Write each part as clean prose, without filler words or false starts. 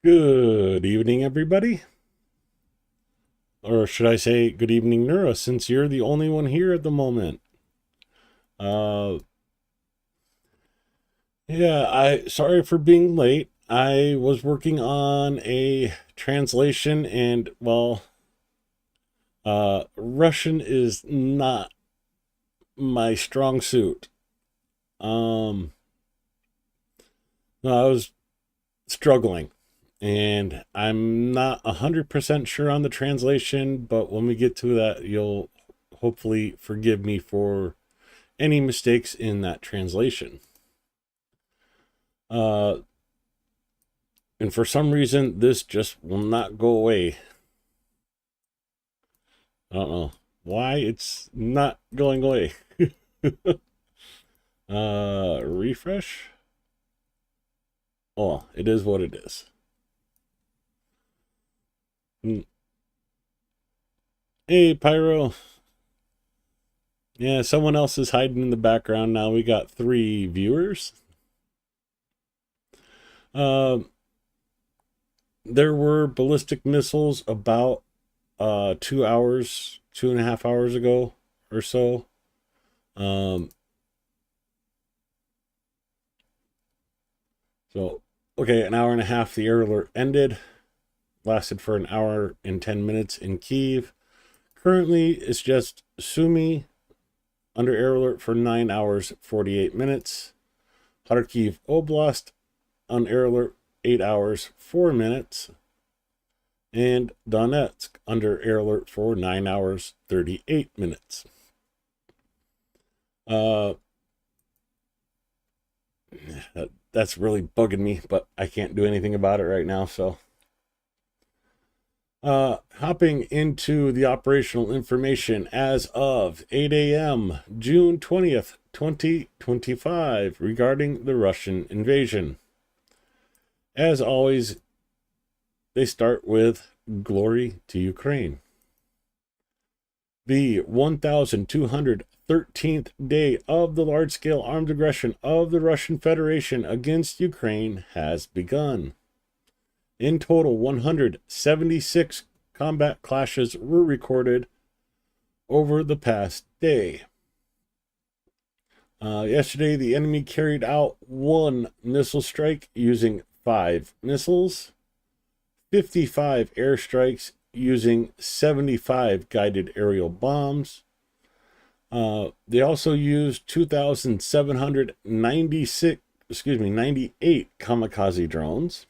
Good evening, everybody. Or should I say good evening, Nura, since you're the only one here at the moment. Uh, sorry for being late. I was working on a translation and, Russian is not my strong suit. Um, no, I was struggling and I'm not 100% sure on the translation, but when we get to that, you'll hopefully forgive me for any mistakes in that translation. Uh, and for some reason, this just will not go away. I don't know why it's not going away. Refresh. Oh, it is what it is. Hey, Pyro. Yeah, someone else is hiding in the background now. We got 3 viewers. There were ballistic missiles about 2 hours, 2.5 hours ago or so. Okay, an hour and a half, the air alert ended. Lasted for an hour and 10 minutes in Kyiv. Currently, it's just Sumy under air alert for 9 hours, 48 minutes. Kharkiv Oblast on air alert 8 hours, 4 minutes. And Donetsk under air alert for 9 hours, 38 minutes. That's really bugging me, but I can't do anything about it right now, so. Hopping into the operational information as of 8 a.m., June 20th, 2025, regarding the Russian invasion. As always, they start with glory to Ukraine. The 1,213th day of the large-scale armed aggression of the Russian Federation against Ukraine has begun. In total, 176 combat clashes were recorded over the past day. Yesterday, the enemy carried out 1 missile strike using 5 missiles, 55 airstrikes using 75 guided aerial bombs. They also used 98 kamikaze drones,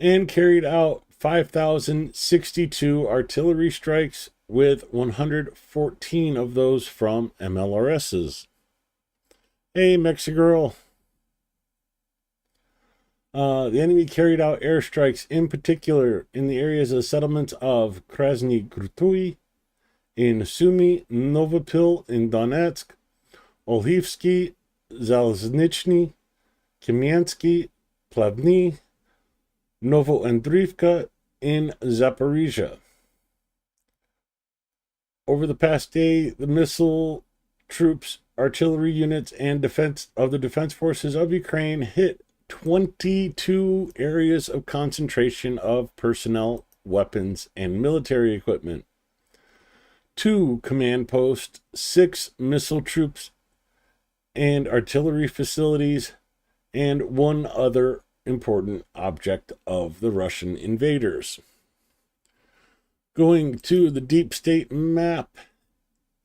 and carried out 5,062 artillery strikes, with 114 of those from MLRSs. Hey, Mexigirl. The enemy carried out airstrikes, in particular in the areas of settlements of Krasny Grutui, in Sumy, Novopil in Donetsk, Olhivsky, Zalznichny, Kamiansky, Plavny, Novoandrivka in Zaporizhia. Over the past day, the missile troops, artillery units, and the defense forces of Ukraine hit 22 areas of concentration of personnel, weapons, and military equipment, 2 command posts, 6 missile troops and artillery facilities, and 1 other important object of the Russian invaders. Going to the deep state map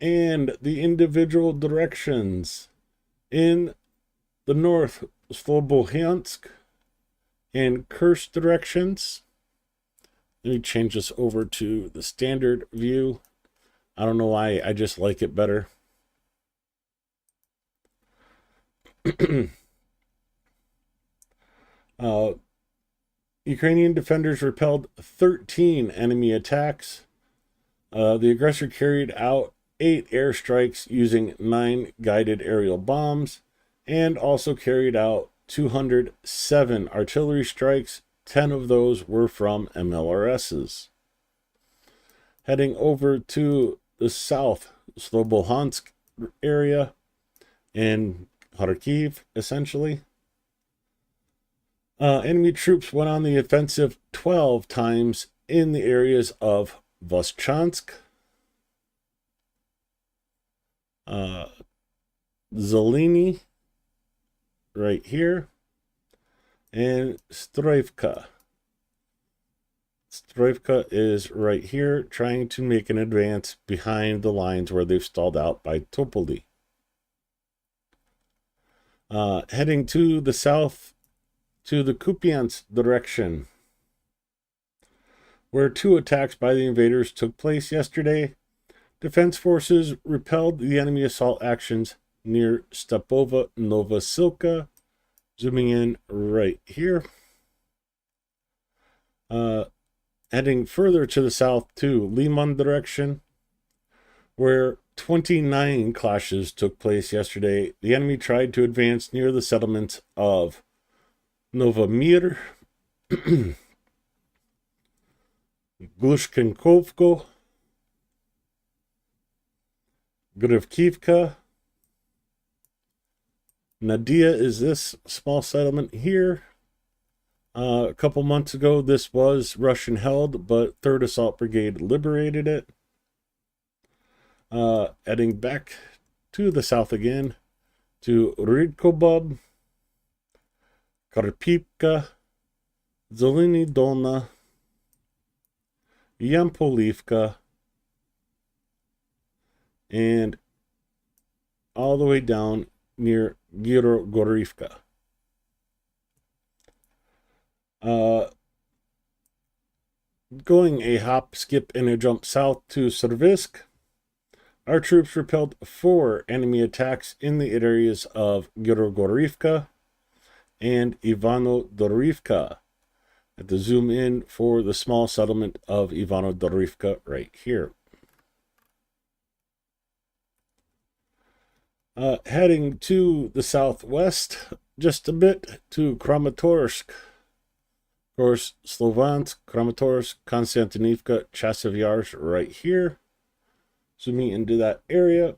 and the individual directions. In the north, Slobodansk and Kursk directions. Let me change this over to the standard view. I don't know why, I just like it better. Ukrainian defenders repelled 13 enemy attacks. The aggressor carried out 8 airstrikes using 9 guided aerial bombs, and also carried out 207 artillery strikes. 10 of those were from MLRSs. Heading over to the south, Slobodansk area, and Kharkiv, essentially. Enemy troops went on the offensive 12 times in the areas of Voschansk, Zeleny, right here, and Stroivka. Stroivka is right here, trying to make an advance behind the lines where they've stalled out by Topoli. Heading to the south to the Kupiansk direction, where 2 attacks by the invaders took place yesterday. Defense forces repelled the enemy assault actions near Stepova Novosilka. Zooming in right here. Heading further to the south to Liman direction, where 29 clashes took place yesterday. The enemy tried to advance near the settlements of Novomir, Glushkinkovko, Grivkivka. Nadia is this small settlement here. A couple months ago, this was Russian held, but 3rd Assault Brigade liberated it. Heading back to the south again to Rydkobub, Karpivka, Zeleny Dolna, Yampolivka, and all the way down near Girogorivka. Going a hop, skip, and a jump south to Servisk, our troops repelled 4 enemy attacks in the areas of Girogorivka and Ivano-Dorivka. At the zoom in for the small settlement of Ivano-Dorivka right here. Heading to the southwest just a bit to Kramatorsk. Of course, Slovansk, Kramatorsk, Konstantinivka, Chasiv Yar's right here. Zooming into that area.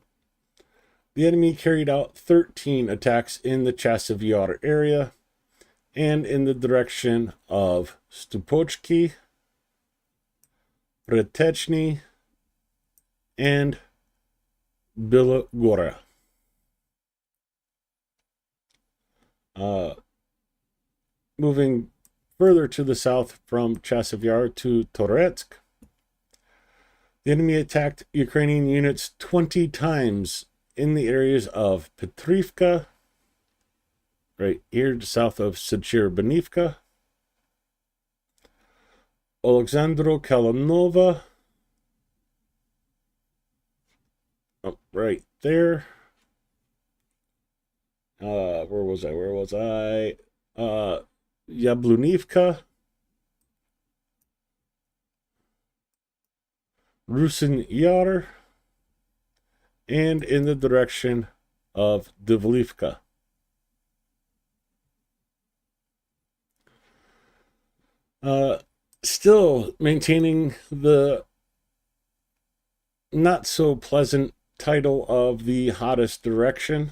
The enemy carried out 13 attacks in the Chasiv Yar area and in the direction of Stupochki, Pretechny, and Bilogora. Moving further to the south from Chasiv Yar to Toretsk, the enemy attacked Ukrainian units 20 times in the areas of Petrivka, right here south of Sechir-Benivka, Alexandro Kalanova, right there. Where was I? Yablunivka, Rusin Yar, and in the direction of Divlivka. Still maintaining the not so pleasant title of the hottest direction.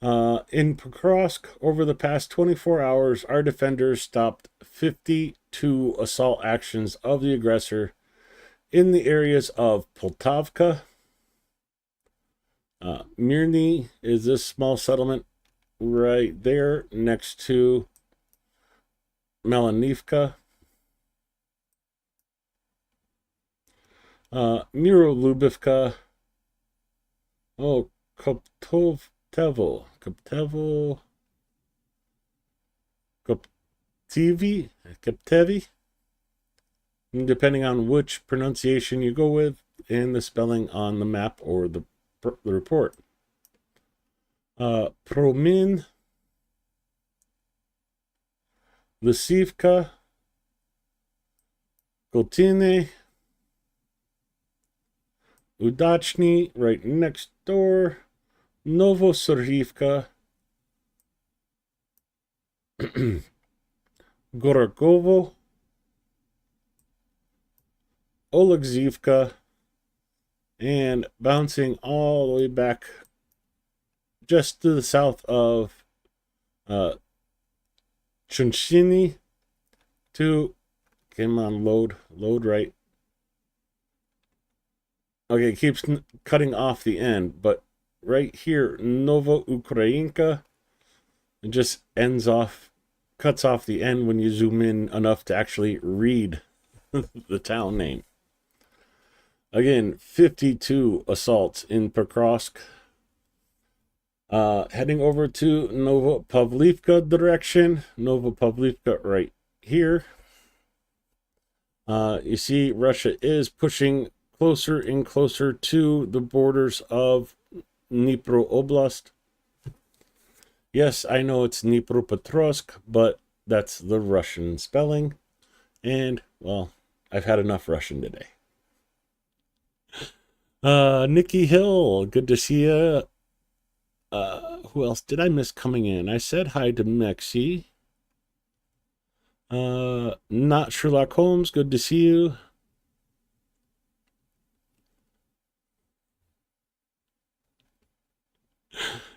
In Pokrovsk, over the past 24 hours, our defenders stopped 52 assault actions of the aggressor in the areas of Poltavka. Mirny is this small settlement right there next to Melanivka. Mirolubivka. Oh, Koptevo, Koptevi, depending on which pronunciation you go with, and the spelling on the map or the report. Promin, Lisivka, Gotine, Udachny, right next door, Novosorhivka, Gorokovo, Olegzivka, and bouncing all the way back just to the south of Chunshini to, come on, load right. Okay, it keeps cutting off the end, but right here, Nova Ukrainka, it just cuts off the end when you zoom in enough to actually read the town name. Again, 52 assaults in Pokrovsk. Heading over to Novopavlivka direction. Novopavlivka right here. You see Russia is pushing closer and closer to the borders of Dnipro Oblast. Yes, I know it's Dnipropetrovsk, but that's the Russian spelling. And, well, I've had enough Russian today. Nikki Hill, good to see you. Who else did I miss coming in? I said hi to Mexi. Not Sherlock Holmes, good to see you.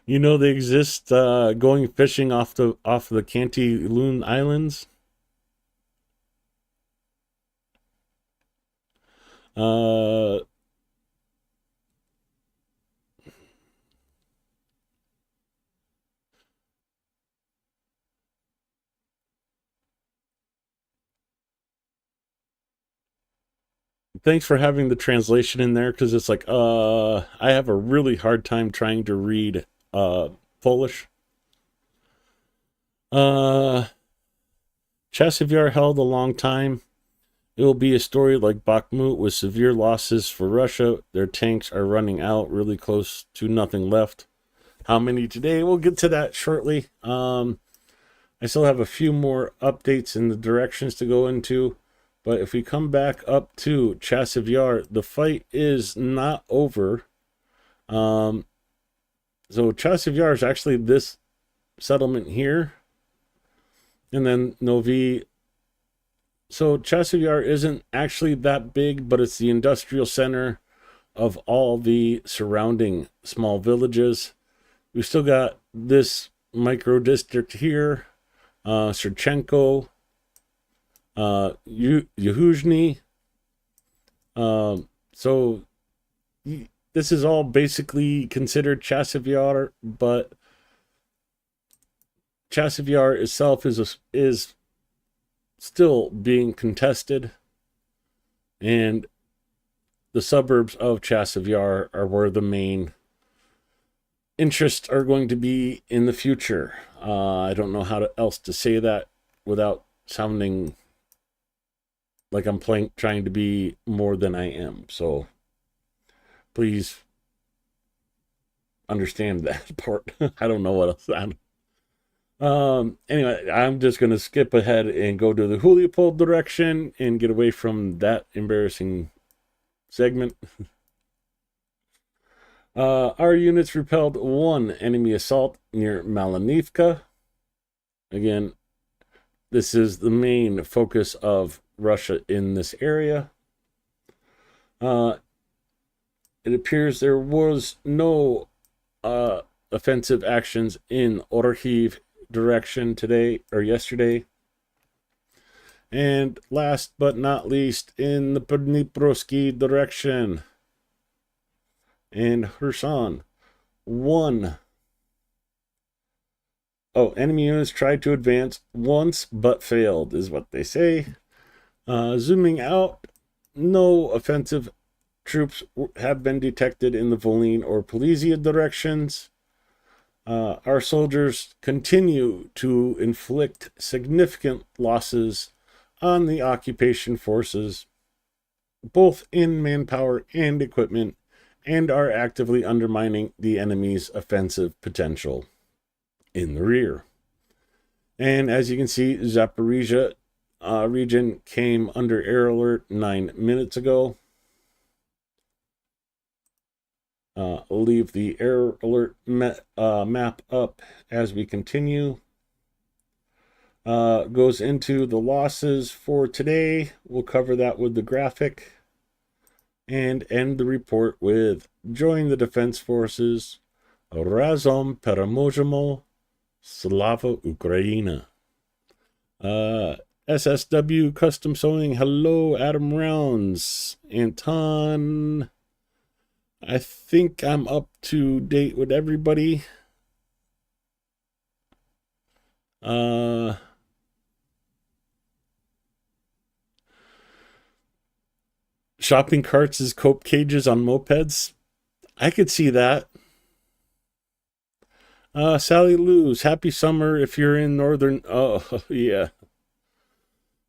You know they exist, going fishing off the Cantillon Islands. Thanks for having the translation in there, because it's like, I have a really hard time trying to read Polish. Chasivyar held a long time. It will be a story like Bakhmut with severe losses for Russia. Their tanks are running out, really close to nothing left. How many today? We'll get to that shortly. I still have a few more updates in the directions to go into. But if we come back up to Chasivyar, the fight is not over. So Chasivyar is actually this settlement here. And then Novi. So Chasivyar isn't actually that big, but it's the industrial center of all the surrounding small villages. We've still got this micro district here, Serchenko, Yehuzhny. So this is all basically considered Chasivyar, but Chasivyar itself is still being contested, and the suburbs of Chasivyar are where the main interests are going to be in the future. I don't know how else to say that without sounding like I'm trying to be more than I am. So please understand that part. I don't know what else. Anyway, I'm just going to skip ahead and go to the Huliopol direction and get away from that embarrassing segment. Our units repelled one enemy assault near Malanivka. Again, this is the main focus of Russia in this area. It appears there was no offensive actions in Orkhiv direction today or yesterday. And last but not least, in the Dniprovsky direction and Kherson, enemy units tried to advance once but failed, is what they say. Zooming out, no offensive troops have been detected in the Volyn or Polizia directions. Our soldiers continue to inflict significant losses on the occupation forces, both in manpower and equipment, and are actively undermining the enemy's offensive potential in the rear. And as you can see, Zaporizhia region came under air alert 9 minutes ago. I'll leave the air alert map up as we continue. Goes into the losses for today. We'll cover that with the graphic and end the report with join the defense forces. Razom Pereможemo. Slava Ukraina. Uh, SSW Custom Sewing. Hello, Adam Rounds. Anton. I think I'm up to date with everybody. Uh, shopping carts as cope cages on mopeds. I could see that. Sally Lou's, happy summer if you're in northern. Oh, yeah.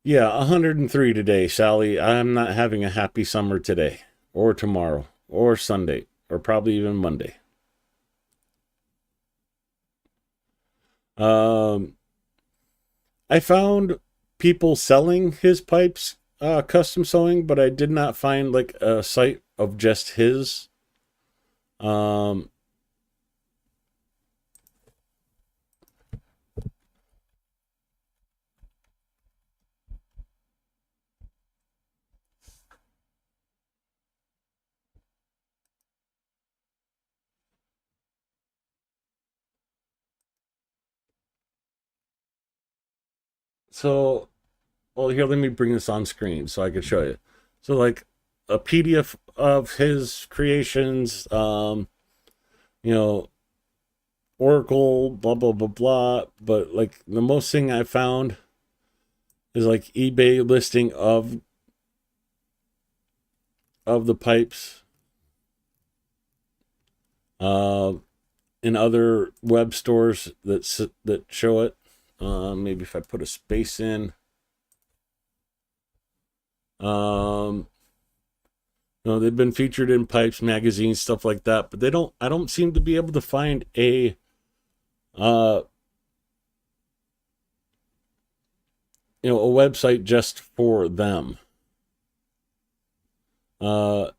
Yeah, 103 today, Sally. I'm not having a happy summer today, or tomorrow, or Sunday, or probably even Monday. Um, I found people selling his pipes, custom sewing, but I did not find like a site of just his. Um, so, well, here, let me bring this on screen so I can show you. So, like a PDF of his creations, you know, Oracle, blah, blah, blah, blah. But like the most thing I found is like eBay listing of the pipes, uh, in other web stores that show it. Maybe if I put a space in, um, they've been featured in Pipes magazine, stuff like that, but they don't. I don't seem to be able to find uh, a website just for them. Uh,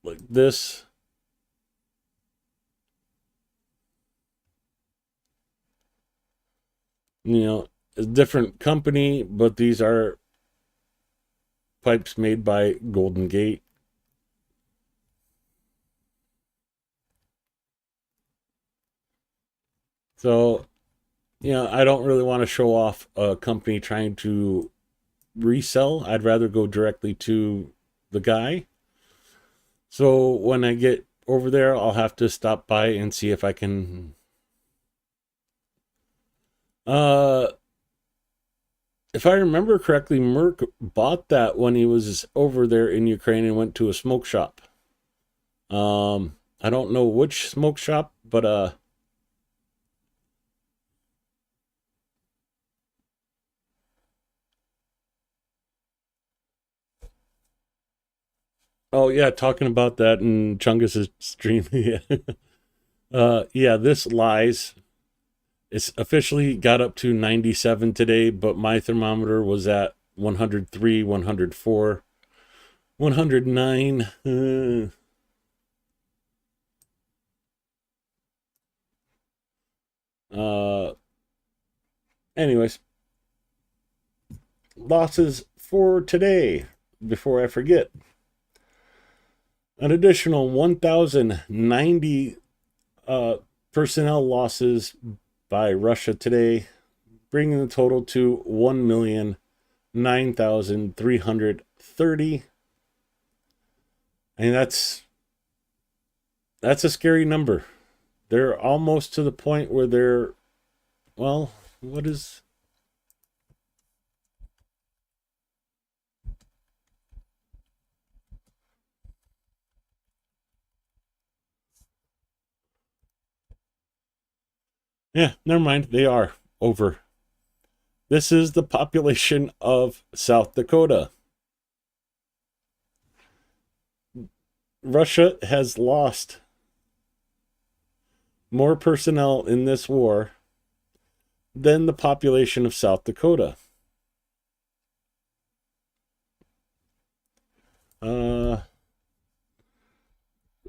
like this. A different company, but these are pipes made by Golden Gate. So, I don't really want to show off a company trying to resell. I'd rather go directly to the guy. So when I get over there, I'll have to stop by and see if I can. Uh, if I remember correctly, Merck bought that when he was over there in Ukraine and went to a smoke shop. I don't know which smoke shop, but oh yeah, talking about that in Chungus's stream. Yeah. Yeah, this lies. It's officially got up to 97 today, but my thermometer was at 103, 104, 109. Uh, anyways, losses for today, before I forget. An additional 1,090 personnel losses by Russia today, bringing the total to 1,009,330. And that's a scary number. They're almost to the point where they're, well, what is. Yeah, never mind. They are over. This is the population of South Dakota. Russia has lost more personnel in this war than the population of South Dakota.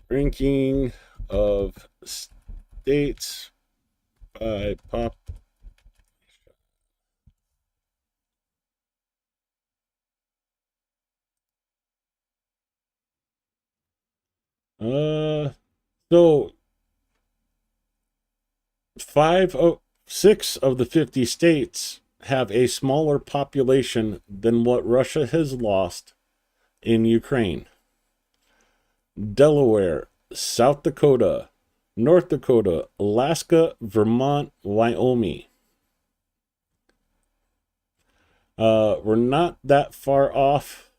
Ranking of states by pop. So 6 of the 50 states have a smaller population than what Russia has lost in Ukraine. Delaware, South Dakota, North Dakota, Alaska, Vermont, Wyoming. We're not that far off.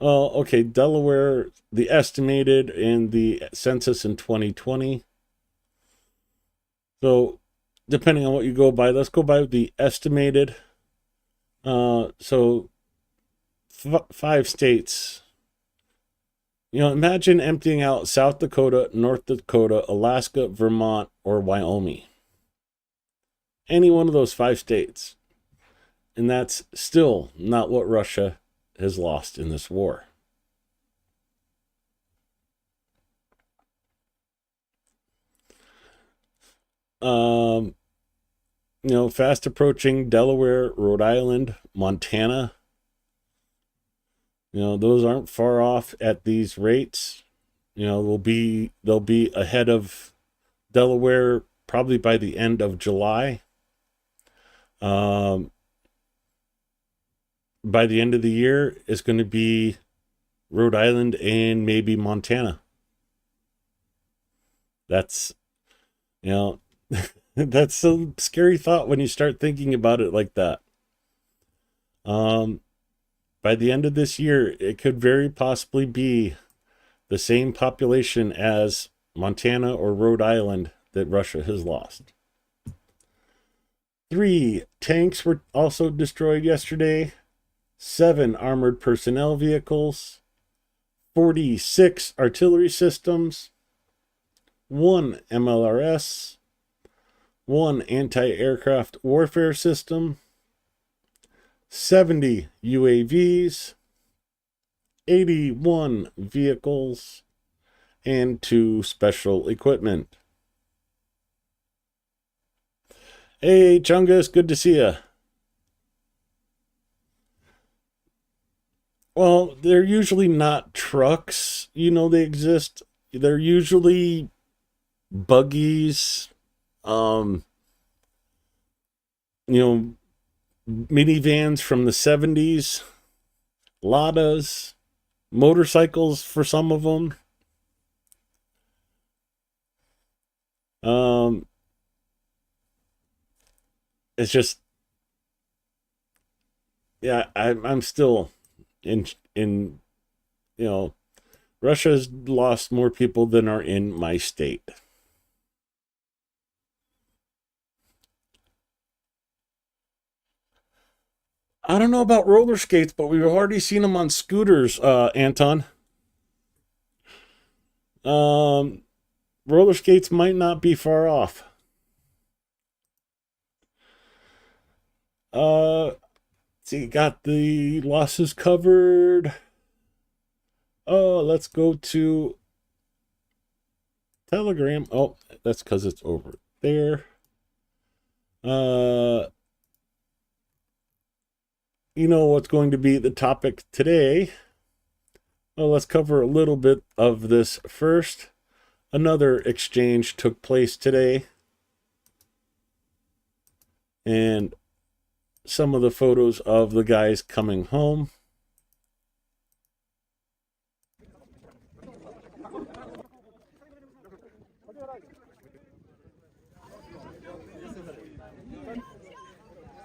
Oh, okay, Delaware, the estimated in the census in 2020. So, depending on what you go by, let's go by the estimated. So 5 states. Imagine emptying out South Dakota, North Dakota, Alaska, Vermont, or Wyoming. Any one of those 5 states. And that's still not what Russia has lost in this war. Fast approaching Delaware, Rhode Island, Montana. Those aren't far off at these rates. They'll be ahead of Delaware probably by the end of July. By the end of the year, it's going to be Rhode Island and maybe Montana. That's, that's a scary thought when you start thinking about it like that. By the end of this year, it could very possibly be the same population as Montana or Rhode Island that Russia has lost. 3 tanks were also destroyed yesterday. 7 armored personnel vehicles. 46 artillery systems. 1 MLRS. 1 anti-aircraft warfare system. 70 UAVs, 81 vehicles, and 2 special equipment. Hey, Chungus, good to see ya. Well, they're usually not trucks. They exist. They're usually buggies, minivans from the 70s, Ladas, motorcycles for some of them. It's just, yeah, I'm still in Russia's lost more people than are in my state. I don't know about roller skates, but we've already seen them on scooters, Anton. Roller skates might not be far off. See, got the losses covered. Oh, let's go to Telegram. Oh, that's because it's over there. What's going to be the topic today? Well, let's cover a little bit of this first. Another exchange took place today. And some of the photos of the guys coming home.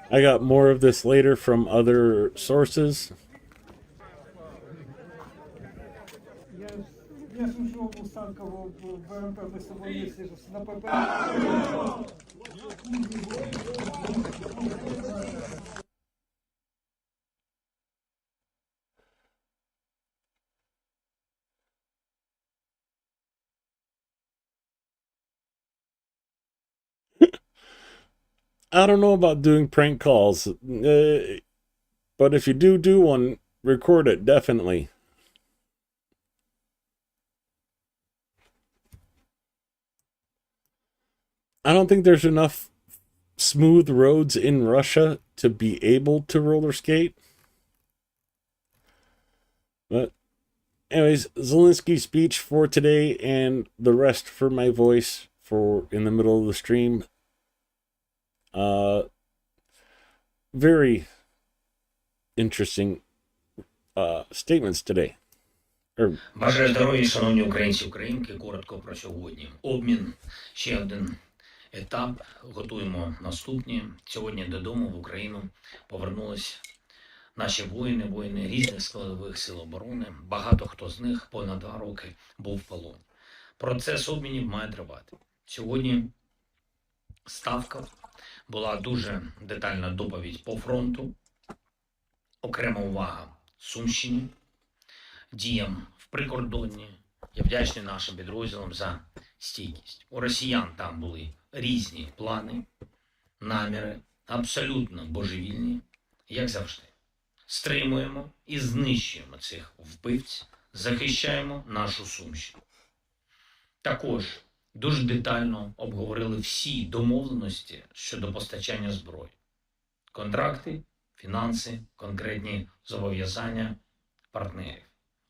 I got more of this later from other sources. I don't know about doing prank calls, but if you do one, record it, definitely. I don't think there's enough smooth roads in Russia to be able to roller skate. But anyways, Zelensky's speech for today and the rest for my voice for in the middle of the stream. Very interesting statements today. Бажаю здоров'я, шановні українці і українки. Коротко про сьогодні. Обмін ще один етап. Готуємо наступні. Сьогодні додому в Україну повернулись наші воїни різних складових сил оборони. Багато хто з них понад 2 роки був в полоні. Процес обмінів має тривати. Сьогодні ставка була дуже детальна доповідь по фронту. Окрема увага Сумщині, діям в прикордонні. Я вдячний нашим підрозділам за стійкість. У росіян там були різні плани, наміри, абсолютно божевільні, як завжди. Стримуємо і знищуємо цих вбивць, захищаємо нашу Сумщину. Також дуже детально обговорили всі домовленості щодо постачання зброї. Контракти, фінанси, конкретні зобов'язання партнерів.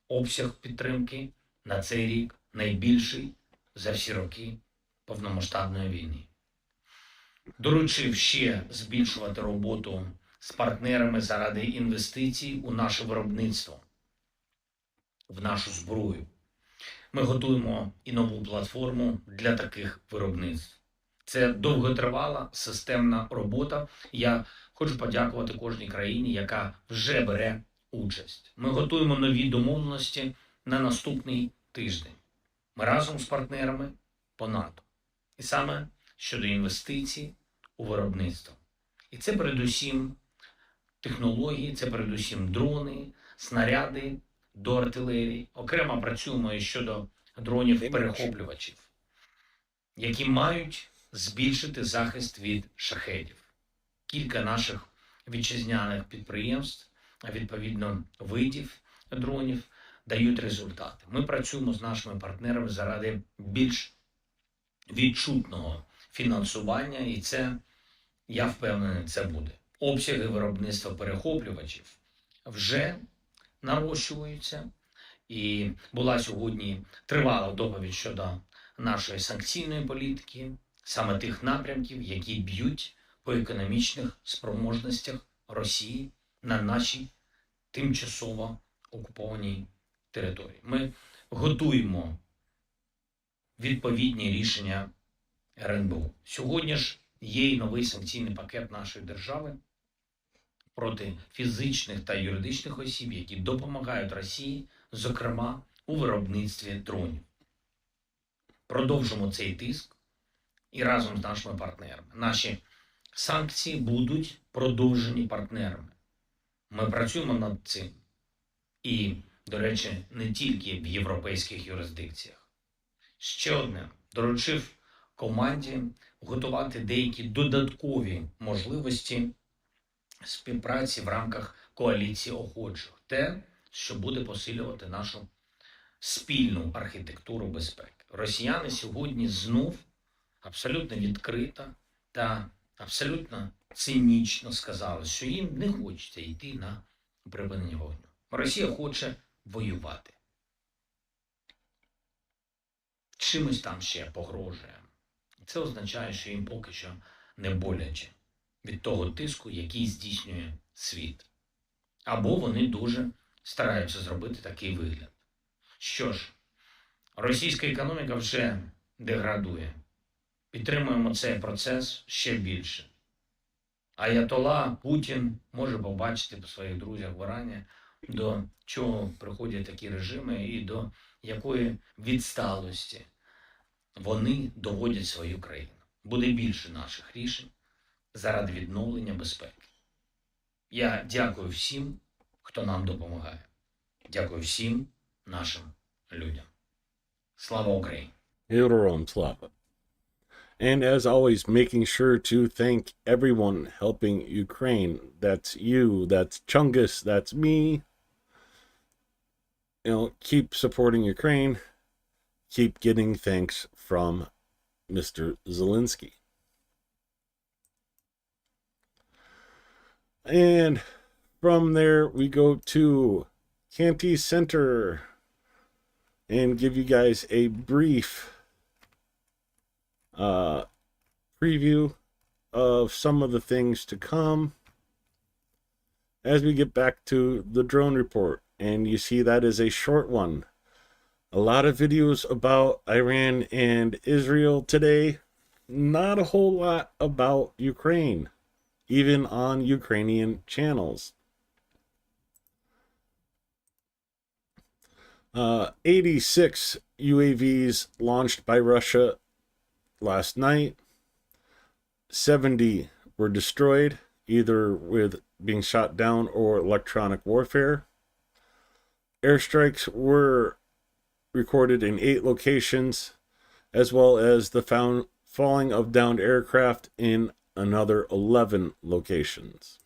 Обсяг підтримки на цей рік найбільший за всі роки повномасштабної війни. Доручив ще збільшувати роботу з партнерами заради інвестицій у наше виробництво, в нашу зброю. Ми готуємо і нову платформу для таких виробництв. Це довготривала системна робота. Я хочу подякувати кожній країні, яка вже бере участь. Ми готуємо нові домовленості на наступний тиждень. Ми разом з партнерами по НАТО. І саме щодо інвестицій у виробництво. І це передусім технології, це передусім дрони, снаряди до артилерії. Окремо працюємо і щодо дронів-перехоплювачів, які мають збільшити захист від шахедів. Кілька наших вітчизняних підприємств, відповідно видів дронів, дають результати. Ми працюємо з нашими партнерами заради більш відчутного фінансування, і це, я впевнений, це буде. Обсяги виробництва перехоплювачів вже нарощуються, і була сьогодні тривала доповідь щодо нашої санкційної політики, саме тих напрямків, які б'ють по економічних спроможностях Росії на нашій тимчасово окупованій території. Ми готуємо відповідні рішення РНБО. Сьогодні ж є і новий санкційний пакет нашої держави проти фізичних та юридичних осіб, які допомагають Росії, зокрема у виробництві дронів. Продовжимо цей тиск і разом з нашими партнерами. Наші санкції будуть продовжені партнерами. Ми працюємо над цим. І, до речі, не тільки в європейських юрисдикціях. Ще одне. Доручив команді готувати деякі додаткові можливості співпраці в рамках коаліції охочих. Те, що буде посилювати нашу спільну архітектуру безпеки. Росіяни сьогодні знов абсолютно відкрито та абсолютно цинічно сказали, що їм не хочеться йти на припинення вогню. Росія хоче воювати. Чимось там ще погрожує. Це означає, що їм поки що не боляче від того тиску, який здійснює світ. Або вони дуже стараються зробити такий вигляд. Що ж, російська економіка вже деградує. Підтримуємо цей процес ще більше. Аятола Путін може побачити по своїх друзях в Ірані, до чого приходять такі режими і до якої відсталості вони доводять свою країну. Буде більше наших рішень заради відновлення безпеки. Я дякую всім, хто нам допомагає. Дякую всім нашим людям. Слава Україні! Героям слава. And as always, making sure to thank everyone helping Ukraine. That's you, that's Chungus, that's me. Keep supporting Ukraine. Keep getting thanks from Mr. Zelensky. And from there, we go to Canty Center and give you guys a brief preview of some of the things to come as we get back to the drone report. And you see that is a short one. A lot of videos about Iran and Israel today. Not a whole lot about Ukraine, even on Ukrainian channels. 86 UAVs launched by Russia last night. 70 were destroyed, either with being shot down or electronic warfare. Airstrikes were recorded in 8 locations, as well as the falling of downed aircraft in another 11 locations.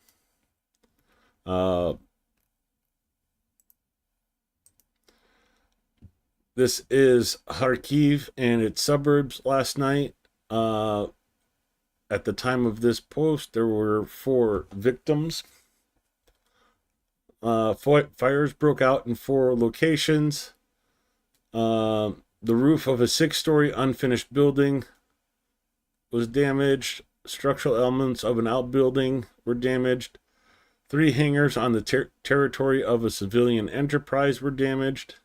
This is Kharkiv and its suburbs last night. At the time of this post, there were 4 victims. Fires broke out in 4 locations. The roof of a 6-story unfinished building was damaged. Structural elements of an outbuilding were damaged. 3 hangars on the territory of a civilian enterprise were damaged.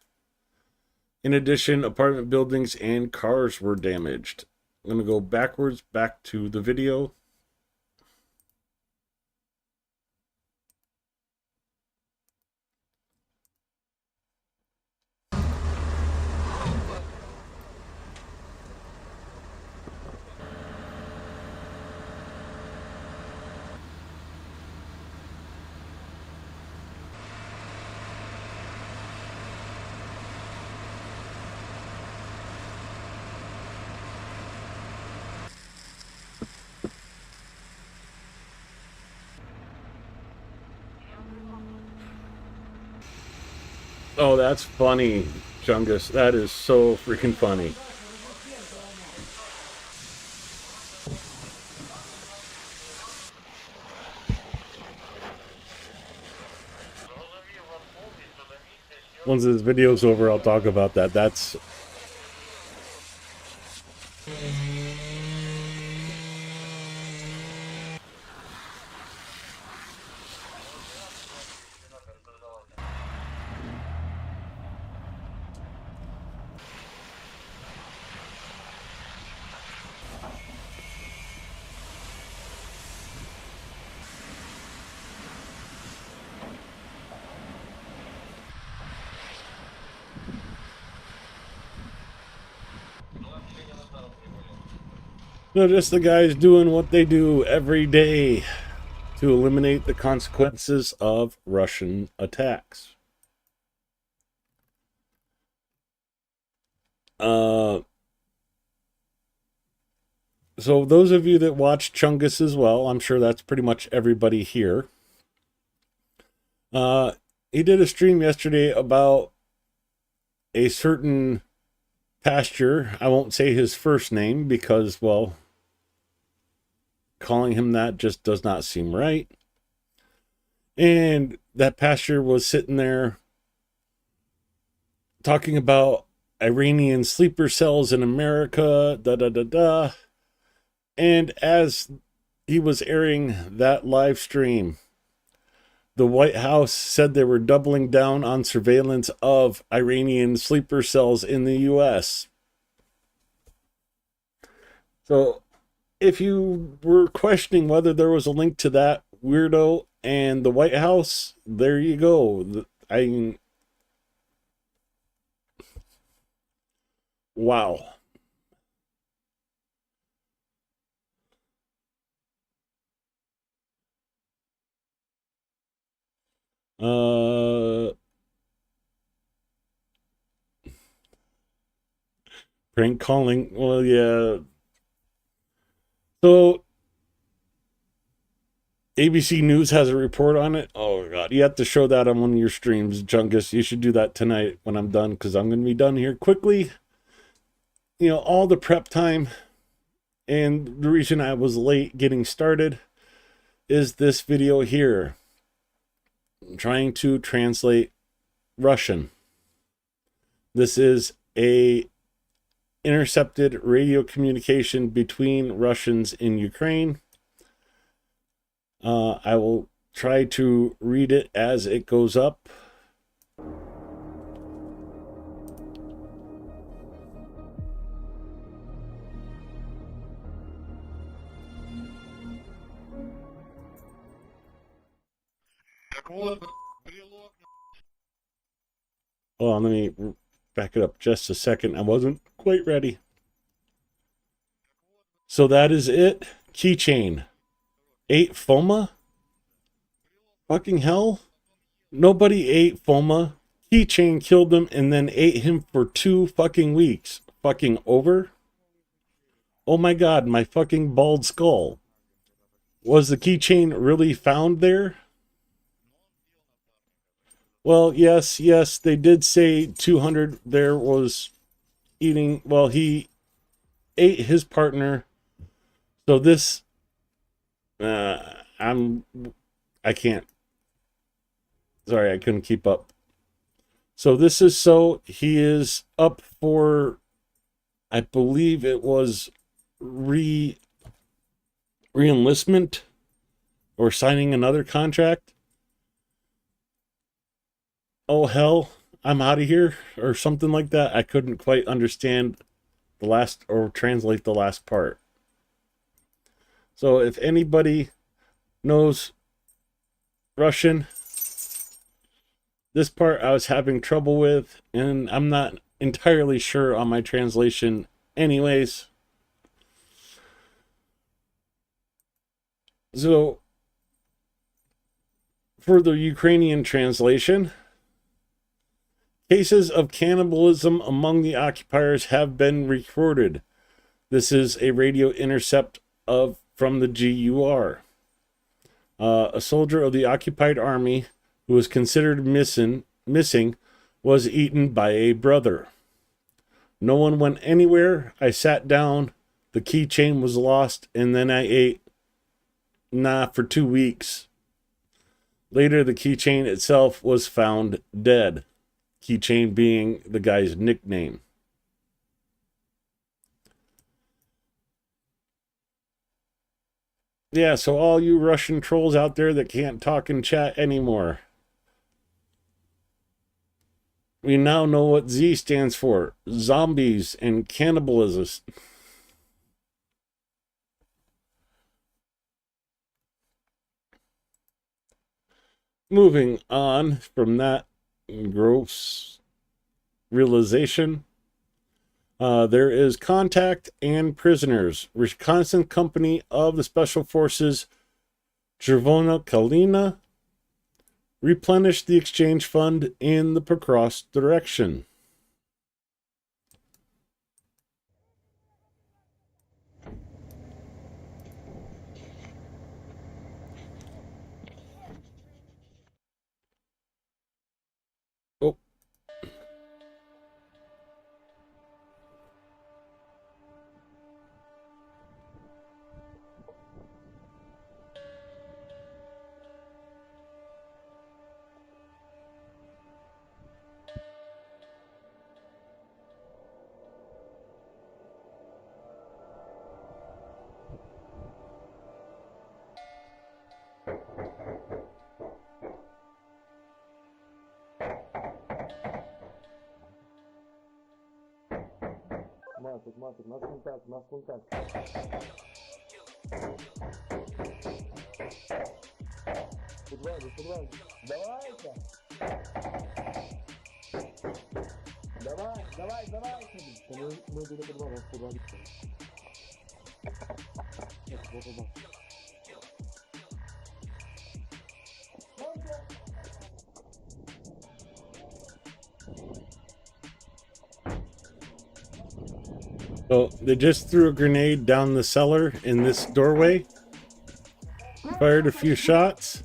In addition, apartment buildings and cars were damaged. I'm going to go backwards back to the video. Oh, that's funny, Chungus. That is so freaking funny. Once this video's over, I'll talk about that. That's... No, just the guys doing what they do every day to eliminate the consequences of Russian attacks. So those of you that watch Chungus as well, I'm sure that's pretty much everybody here. He did a stream yesterday about a certain pasture. I won't say his first name because, well, calling him that just does not seem right. And that pasture was sitting there talking about Iranian sleeper cells in America, da-da-da-da. And as he was airing that live stream, the White House said they were doubling down on surveillance of Iranian sleeper cells in the U.S. So if you were questioning whether there was a link to that weirdo and the White House, there you go. Wow. Prank calling. Well, yeah. So ABC News has a report on it. Oh God, you have to show that on one of your streams, Chungus. You should do that tonight when I'm done, because I'm going to be done here quickly. You know, all the prep time, and the reason I was late getting started is this video here. I'm trying to translate Russian. This is a intercepted radio communication between Russians in Ukraine. I will try to read it as it goes up. Hold on, let me back it up just a second. I wasn't quite ready. So that is it. Keychain. 8 FOMA? Fucking hell. Nobody ate FOMA. Keychain killed him and then ate him for 2 fucking weeks. Fucking over? Oh my god, my fucking bald skull. Was the keychain really found there? Well, yes, they did say 200 there was eating. Well, he ate his partner. So this, I can't. Sorry, I couldn't keep up. So this is so he is up for, I believe it was re-enlistment or signing another contract. Oh hell, I'm out of here or something like that. I couldn't quite understand the last or translate the last part. So if anybody knows Russian, this part I was having trouble with, and I'm not entirely sure on my translation anyways. So for the Ukrainian translation, cases of cannibalism among the occupiers have been recorded. This is a radio intercept from the GUR. A soldier of the occupied army who was considered missing was eaten by a brother. No one went anywhere. I sat down. The keychain was lost, and then I ate for 2 weeks. Later, the keychain itself was found dead. Keychain being the guy's nickname. Yeah, so all you Russian trolls out there that can't talk and chat anymore, we now know what Z stands for. Zombies and cannibalism. Moving on from that gross realization, there is Contact and Prisoners. Wisconsin Company of the Special Forces Chervona Kalina replenished the exchange fund in the Pocross direction. Oh, Матик, нас контакт. Подваги. Давайте. Давай. Мы идем на подвал, подваги. Вот. so they just threw a grenade down the cellar in this doorway. Fired a few shots.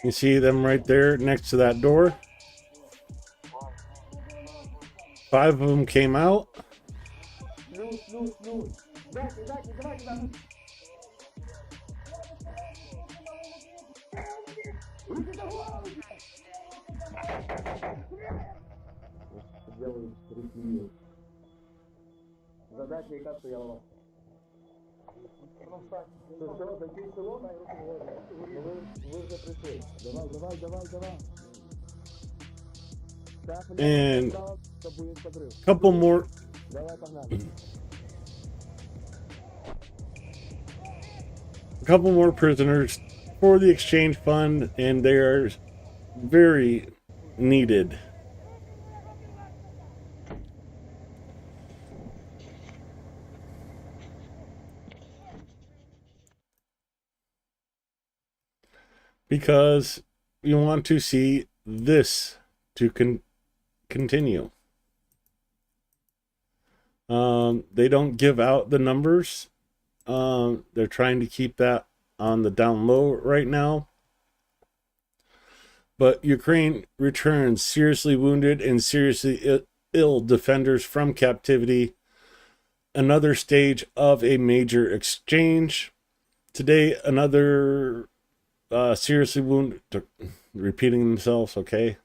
You see them right there next to that door. 5 of them came out. Задача яка стояла? Все, закинь село, дай руку вгору. Ну ви вже прийшли. Давай. Так, And це буде подрив. couple more Давай, погнали. prisoners for the exchange fund, and they are very needed. Because you want to see this to continue. They don't give out the numbers. They're trying to keep that on the down low right now. But Ukraine returns seriously wounded and seriously ill defenders from captivity. Another stage of a major exchange. Today, another seriously wounded, repeating themselves, okay?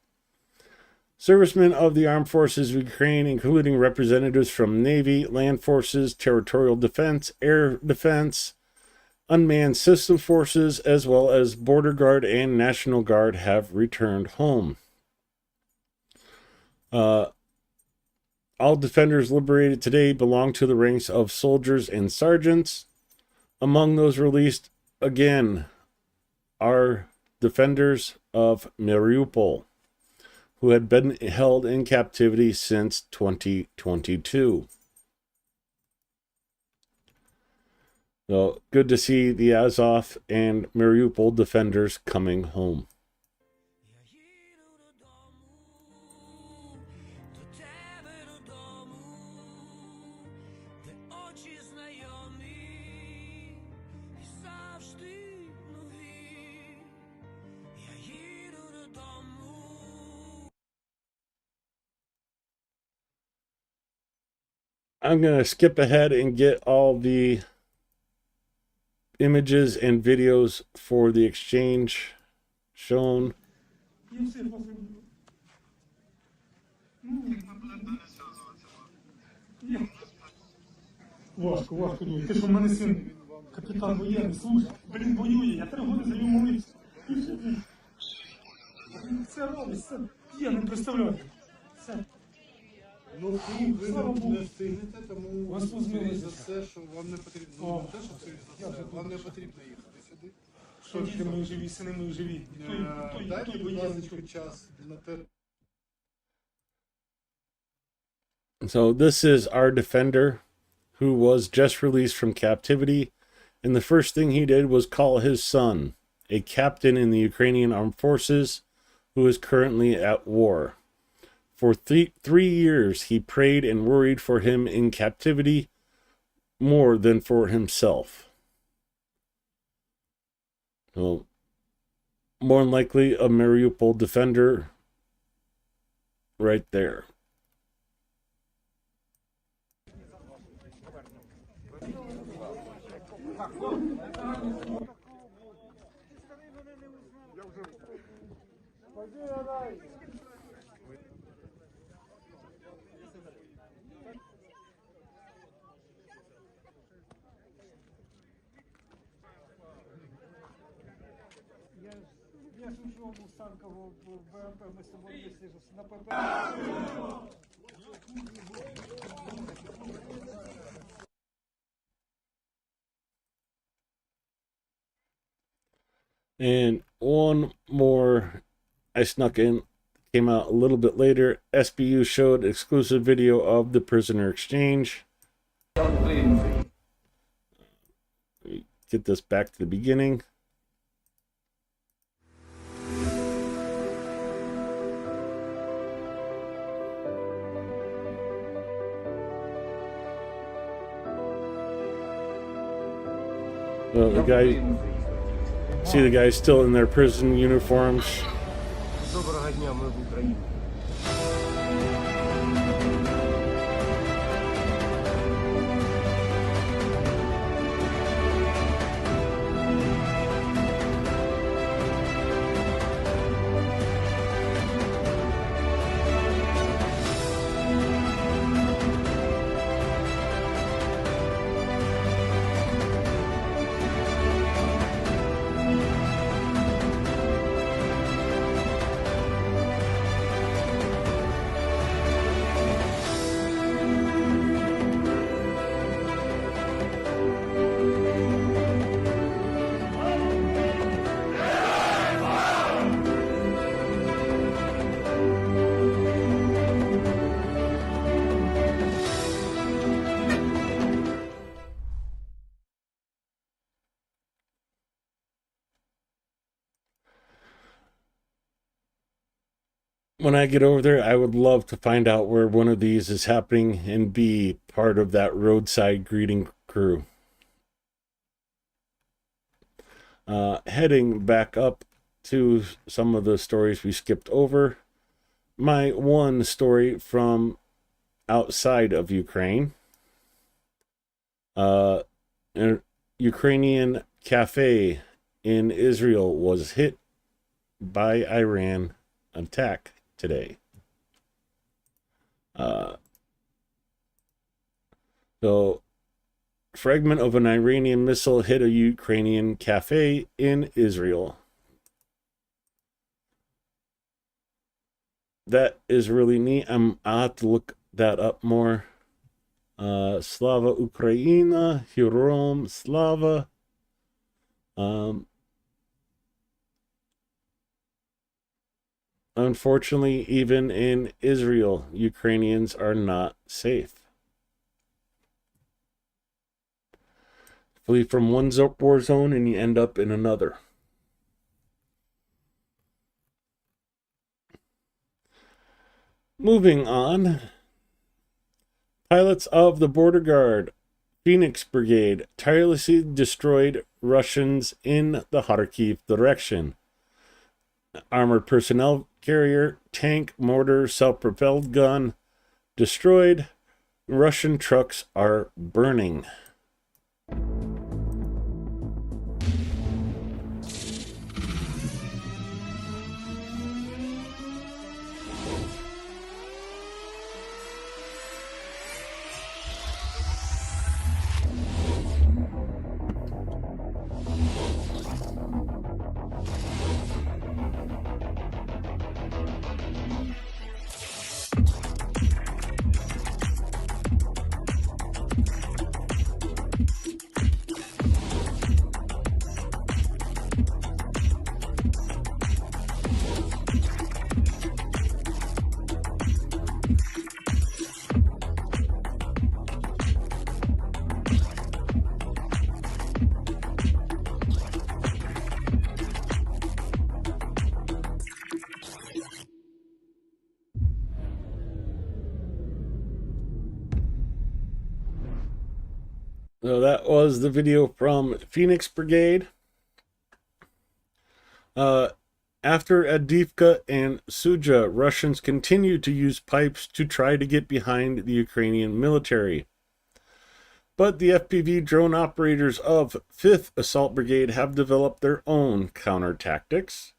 Servicemen of the armed forces of Ukraine, including representatives from Navy, Land Forces, Territorial Defense, Air Defense, Unmanned System Forces, as well as Border Guard and National Guard, have returned home. All defenders liberated today belong to the ranks of soldiers and sergeants. Among those released, again, are defenders of Mariupol, who had been held in captivity since 2022. So good to see the Azov and Mariupol defenders coming home. I'm going to skip ahead and get all the images and videos for the exchange shown. Важко, ні. Ти ж у мене син, капітан воєнний, служить, воює, я 3 роки за нього молився. Це робить, це я не представляю. Це. Ну, ви Слава Богу. не встигнете, тому Господь змилує за за все, що вам не потрібно. О. Не те, що скоріш за все, вам не потрібно їхати сюди. Що ж ти мої живі, сини мої живі. Дайте, будь ласка, час на те. So this is our defender who was just released from captivity. And the first thing he did was call his son, a captain in the Ukrainian armed forces who is currently at war. For 3 years, he prayed and worried for him in captivity more than for himself. So, more than likely, a Mariupol defender right there. Я ж ушел в Станкову в БМП, мы с тобой вместе же на ПП. And one more I snuck in, came out a little bit later. SBU showed exclusive video of the prisoner exchange. Get this back to the beginning. Well, the guy, see the guys still in their prison uniforms. Доброго дня, ми в Україні. when I get over there, I would love to find out where one of these is happening and be part of that roadside greeting crew. Heading back up to some of the stories we skipped over. My one story from outside of Ukraine. A Ukrainian cafe in Israel was hit by Iran attack today. So, fragment of an Iranian missile hit a Ukrainian cafe in Israel. That is really neat. I'll have to look that up more. Slava Ukraina, Herom Slava. Unfortunately, even in Israel, Ukrainians are not safe. Flee from one war zone and you end up in another. Moving on. Pilots of the Border Guard, Phoenix Brigade, tirelessly destroyed Russians in the Kharkiv direction. Armored personnel carrier, tank, mortar, self-propelled gun destroyed. Russian trucks are burning. So that was the video from Phoenix Brigade. After Adivka and Suja, Russians continue to use pipes to try to get behind the Ukrainian military. But the FPV drone operators of 5th Assault Brigade have developed their own counter tactics.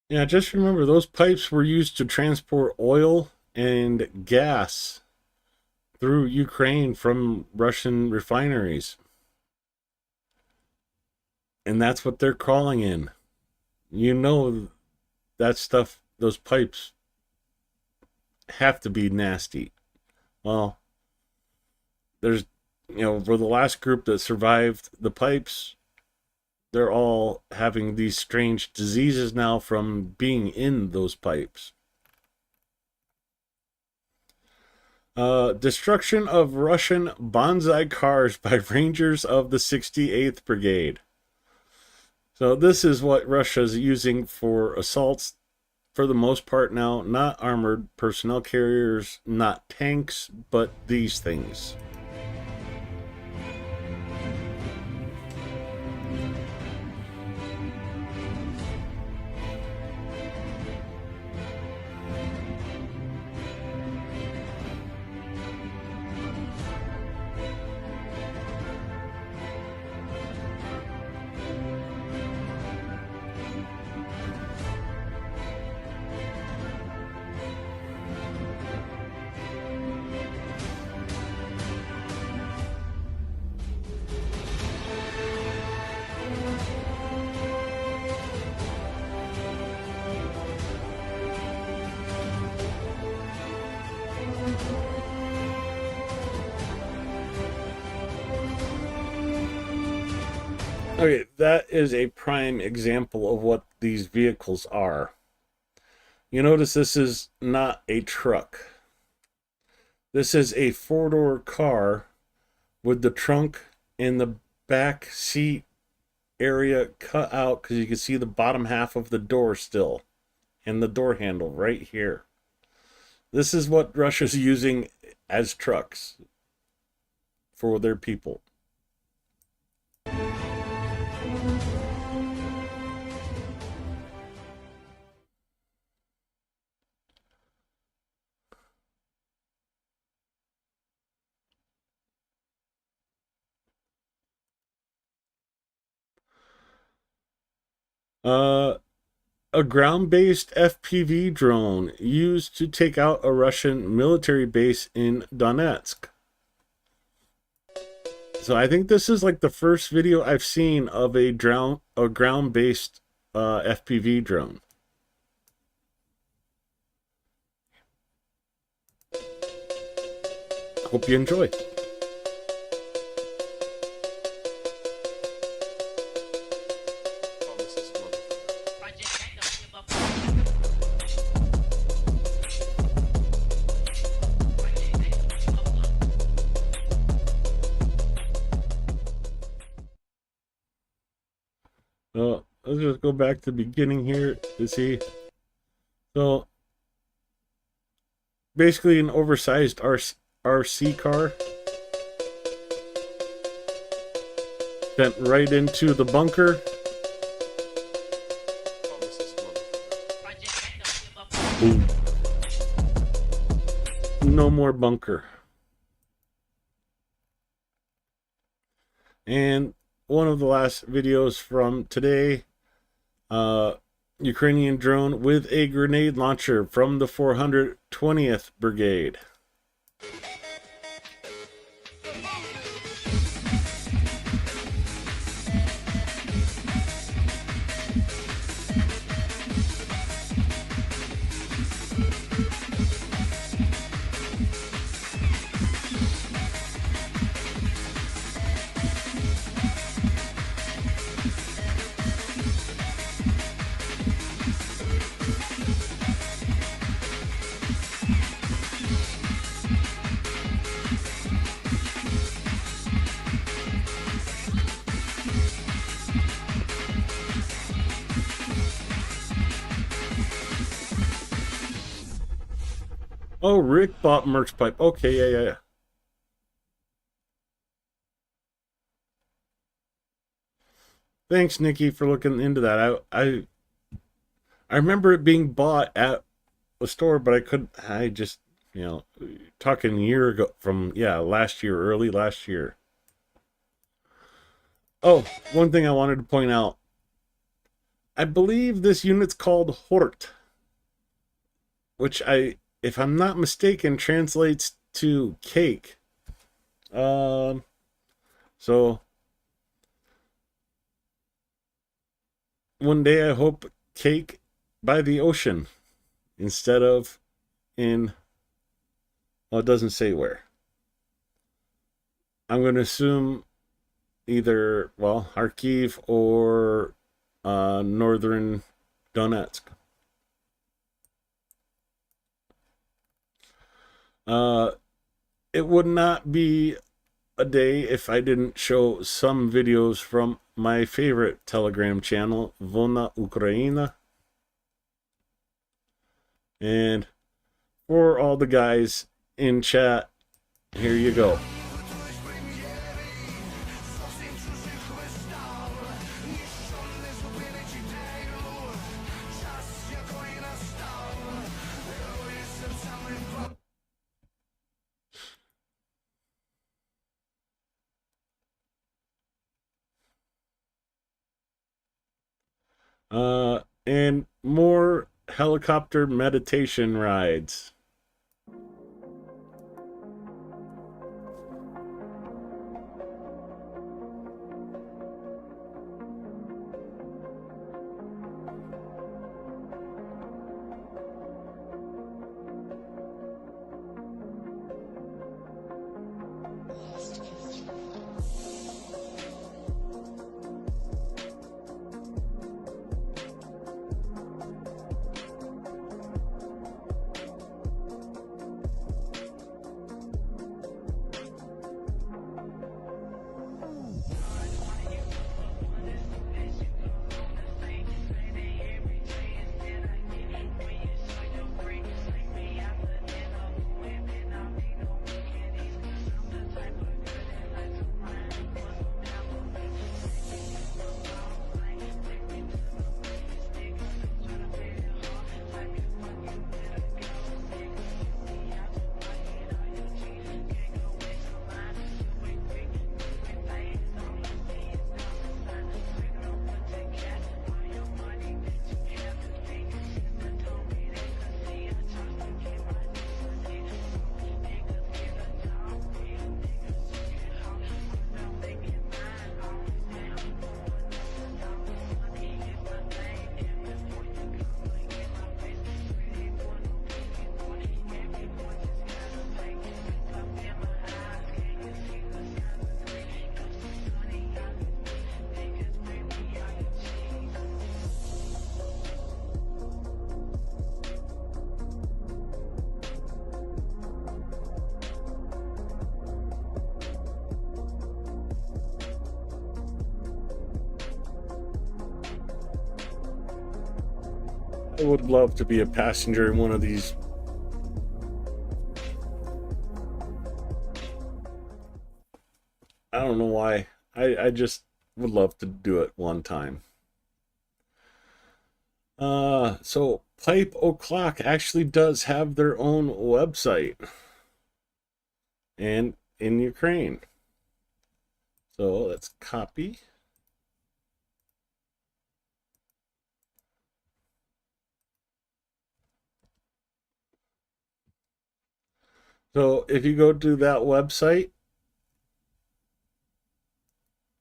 Yeah, just remember those pipes were used to transport oil and gas through Ukraine from Russian refineries. And that's what they're crawling in. You know that stuff, those pipes have to be nasty. Well, there's, for the last group that survived the pipes, they're all having these strange diseases now from being in those pipes. Destruction of Russian bonsai cars by Rangers of the 68th Brigade. So this is what Russia's using for assaults for the most part now, not armored personnel carriers, not tanks, but these things. Okay, that is a prime example of what these vehicles are. You notice this is not a truck. This is a four-door car with the trunk and the back seat area cut out because you can see the bottom half of the door still and the door handle right here. This is what Russia's using as trucks for their people. A ground-based FPV drone used to take out a Russian military base in Donetsk. So I think this is like the first video I've seen of a ground-based FPV drone. Hope you enjoy. Let's just go back to the beginning here to see. So, basically an oversized RC car. Sent right into the bunker. Boom. No more bunker. And one of the last videos from today, Ukrainian drone with a grenade launcher from the 420th Brigade. Oh, Rick bought merch pipe. Okay, yeah. Thanks, Nikki, for looking into that. I remember it being bought at a store, but I just, talking a year ago last year, early last year. Oh, one thing I wanted to point out. I believe this unit's called Hort, which if I'm not mistaken, translates to cake. So one day I hope cake by the ocean instead of in, well, it doesn't say where. I'm going to assume either, Kharkiv or northern Donetsk. It would not be a day if I didn't show some videos from my favorite Telegram channel, Vona Ukraina. And for all the guys in chat, here you go. And more helicopter meditation rides. I would love to be a passenger in one of these. I don't know why. I just would love to do it one time. So Pipe O'Clock actually does have their own website. And in Ukraine. So let's copy. So if you go to that website,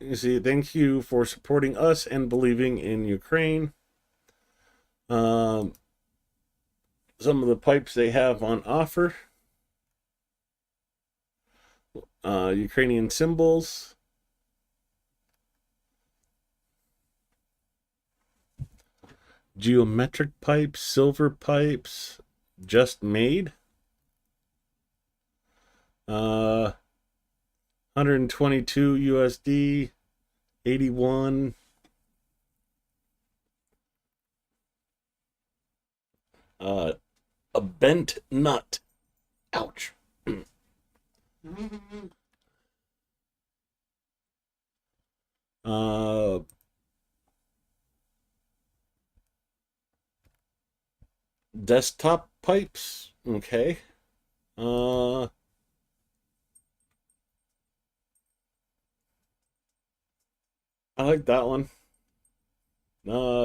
you see, thank you for supporting us and believing in Ukraine. Some of the pipes they have on offer. Ukrainian symbols. Geometric pipes, silver pipes, just made. 122 USD, 81. A bent nut. Ouch. Desktop pipes. Okay. I like that one.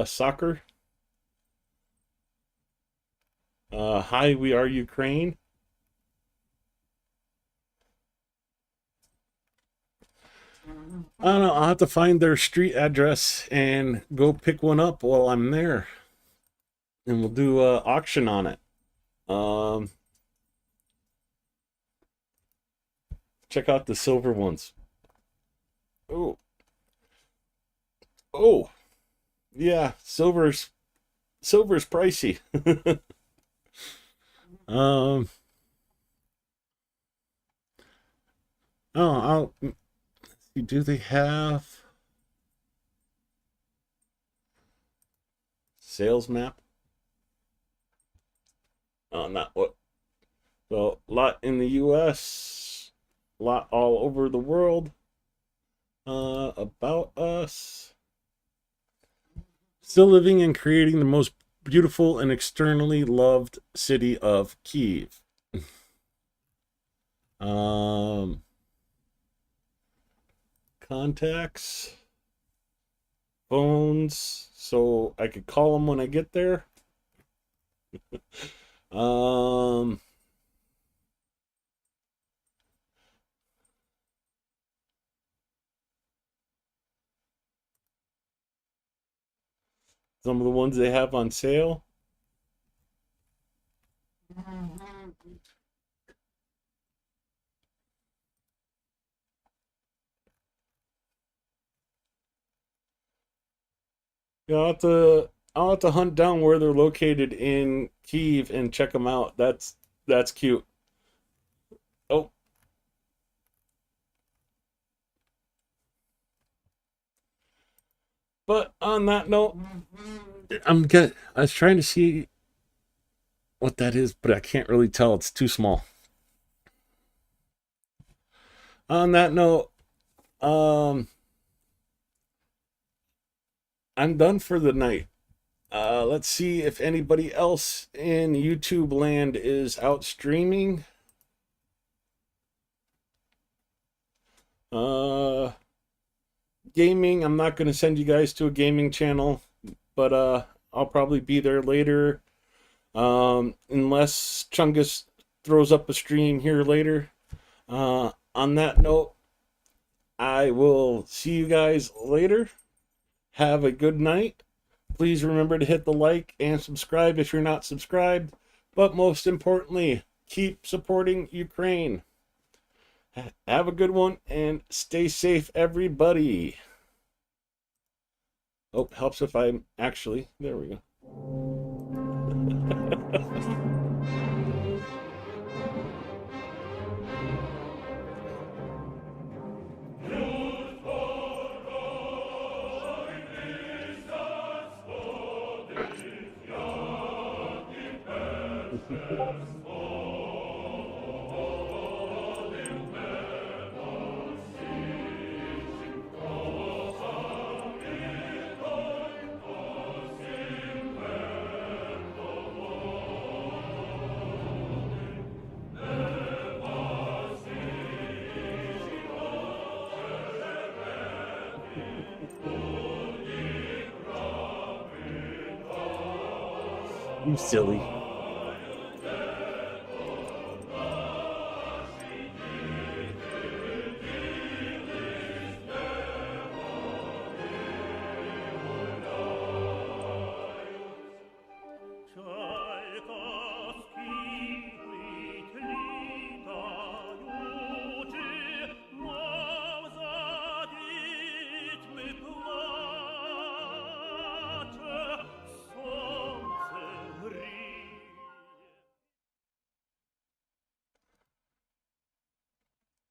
Soccer. Hi, we are Ukraine. I don't know. I'll have to find their street address and go pick one up while I'm there. And we'll do an auction on it. Check out the silver ones. Oh. Oh. Yeah, silver's pricey. um oh, do they have sales map? not what. So, a lot in the U.S., a lot all over the world. About us. Still living and creating the most beautiful and externally loved city of Kyiv. Contacts, phones, so I could call them when I get there. um, some of the ones they have on sale. Yeah, I'll have to hunt down where they're located in Kyiv and check them out. That's cute. Oh, but on that note, I was trying to see what that is, but I can't really tell. It's too small. On that note, I'm done for the night. Let's see if anybody else in YouTube land is out streaming. Gaming, I'm not going to send you guys to a gaming channel, but I'll probably be there later. Unless Chungus throws up a stream here later. On that note, I will see you guys later. Have a good night. Please remember to hit the like and subscribe if you're not subscribed. But most importantly, keep supporting Ukraine. Have a good one and stay safe, everybody. Oh, helps if I'm actually... There we go. You silly.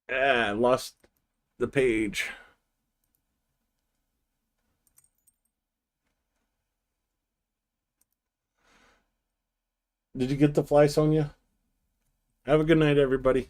Ah, I lost the page. Did you get the fly, Sonia? Have a good night, everybody.